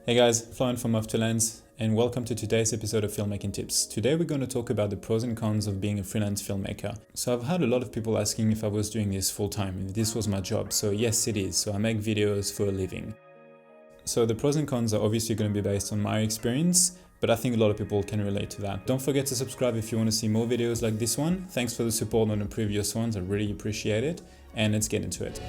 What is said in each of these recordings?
Hey guys, Florian from Freelance, and welcome to today's episode of Filmmaking Tips. Today we're going to talk about the pros and cons of being a freelance filmmaker. So I've had a lot of people asking if I was doing this full time, if this was my job. So yes, it is. So I make videos for a living. So the pros and cons are obviously going to be based on my experience, but I think a lot of people can relate to that. Don't forget to subscribe if you want to see more videos like this one. Thanks for the support on the previous ones. I really appreciate it. And let's get into it.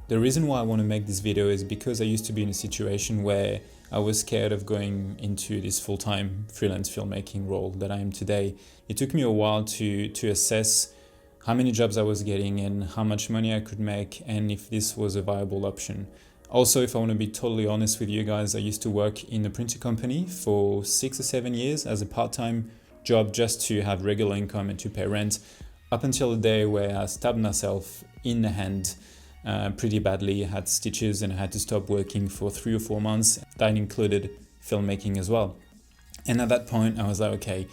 The reason why I want to make this video is because I used to be in a situation where I was scared of going into this full-time freelance filmmaking role that I am today. It took me a while to assess how many jobs I was getting and how much money I could make and if this was a viable option. Also, if I want to be totally honest with you guys, I used to work in a printing company for 6 or 7 years as a part-time job just to have regular income and to pay rent, up until the day where I stabbed myself in the hand pretty badly. I had stitches and I had to stop working for 3 or 4 months. That included filmmaking as well. And at that point, I was like, okay,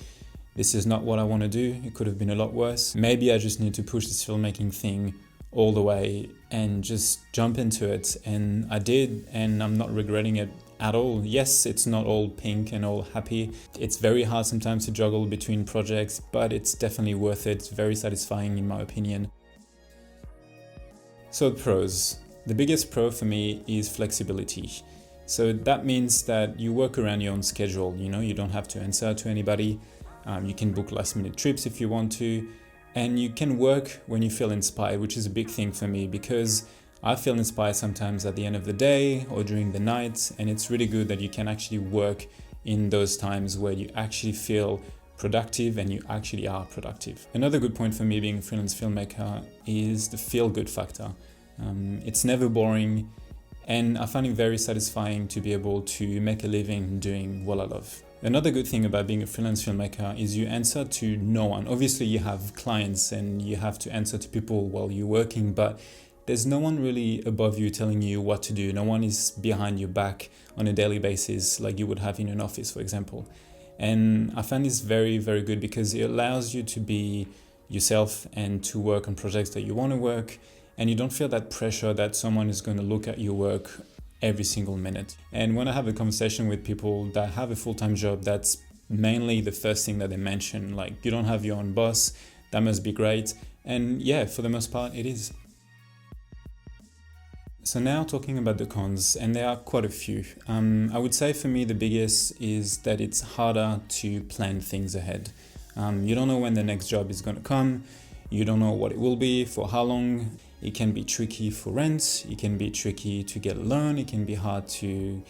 this is not what I want to do. It could have been a lot worse. Maybe I just need to push this filmmaking thing all the way and just jump into it. And I did, and I'm not regretting it at all. Yes, it's not all pink and all happy. It's very hard sometimes to juggle between projects, but it's definitely worth it. It's very satisfying in my opinion. So pros. The biggest pro for me is flexibility. So that means that you work around your own schedule. You don't have to answer to anybody. You can book last minute trips if you want to. And you can work when you feel inspired, which is a big thing for me because I feel inspired sometimes at the end of the day or during the night. And it's really good that you can actually work in those times where you actually feel productive and you actually are productive. Another good point for me being a freelance filmmaker is the feel-good factor. It's never boring and I find it very satisfying to be able to make a living doing what I love. Another good thing about being a freelance filmmaker is you answer to no one. Obviously you have clients and you have to answer to people while you're working, but there's no one really above you telling you what to do. No one is behind your back on a daily basis like you would have in an office, for example. And I find this very, very good because it allows you to be yourself and to work on projects that you want to work. And you don't feel that pressure that someone is going to look at your work every single minute. And when I have a conversation with people that have a full-time job, that's mainly the first thing that they mention. Like, you don't have your own boss, that must be great. And yeah, for the most part, it is. So now talking about the cons, and there are quite a few. I would say for me the biggest is that it's harder to plan things ahead. You don't know when the next job is going to come. You don't know what it will be, for how long. It can be tricky for rent. It can be tricky to get a loan. It can be hard to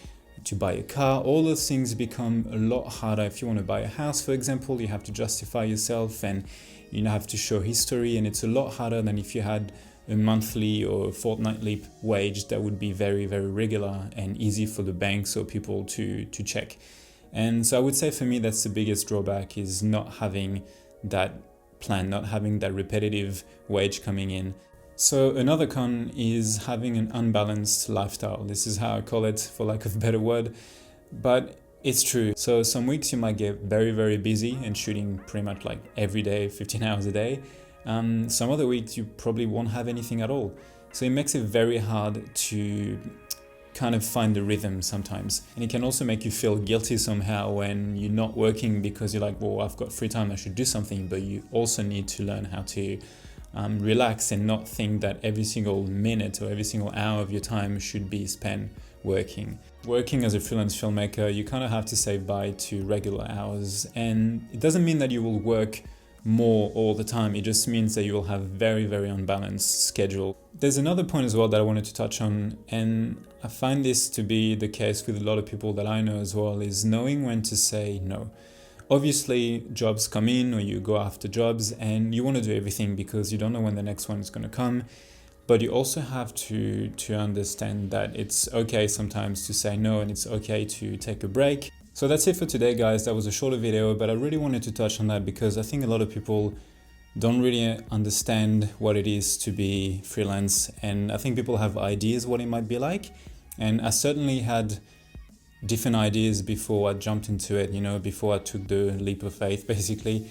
buy a car. All those things become a lot harder. If you want to buy a house, for example, you have to justify yourself and you have to show history. And it's a lot harder than if you had a monthly or fortnightly wage that would be very, very regular and easy for the banks or people to check. And so I would say for me, that's the biggest drawback, is not having that plan, not having that repetitive wage coming in. So another con is having an unbalanced lifestyle. This is how I call it, for lack of a better word, but it's true. So some weeks you might get very, very busy and shooting pretty much like every day, 15 hours a day. Some other weeks you probably won't have anything at all. So it makes it very hard to kind of find the rhythm sometimes. And it can also make you feel guilty somehow when you're not working because you're like, well, I've got free time, I should do something. But you also need to learn how to relax and not think that every single minute or every single hour of your time should be spent working. Working as a freelance filmmaker, you kind of have to say bye to regular hours. And it doesn't mean that you will work more all the time. It just means that you will have very, very unbalanced schedule. There's another point as well that I wanted to touch on, and I find this to be the case with a lot of people that I know as well, is knowing when to say no. Obviously, jobs come in or you go after jobs and you want to do everything because you don't know when the next one is going to come. But you also have to understand that it's okay sometimes to say no and it's okay to take a break. So that's it for today, guys. That was a shorter video, but I really wanted to touch on that because I think a lot of people don't really understand what it is to be freelance. And I think people have ideas what it might be like. And I certainly had different ideas before I jumped into it, before I took the leap of faith, basically.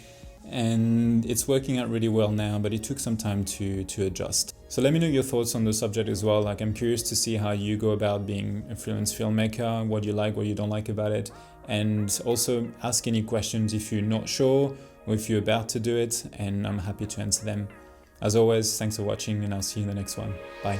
and it's working out really well now, but it took some time to adjust. So let me know your thoughts on the subject as well. Like, I'm curious to see how you go about being a freelance filmmaker, what you like, what you don't like about it, and also ask any questions if you're not sure or if you're about to do it, and I'm happy to answer them. As always, thanks for watching, and I'll see you in the next one. Bye.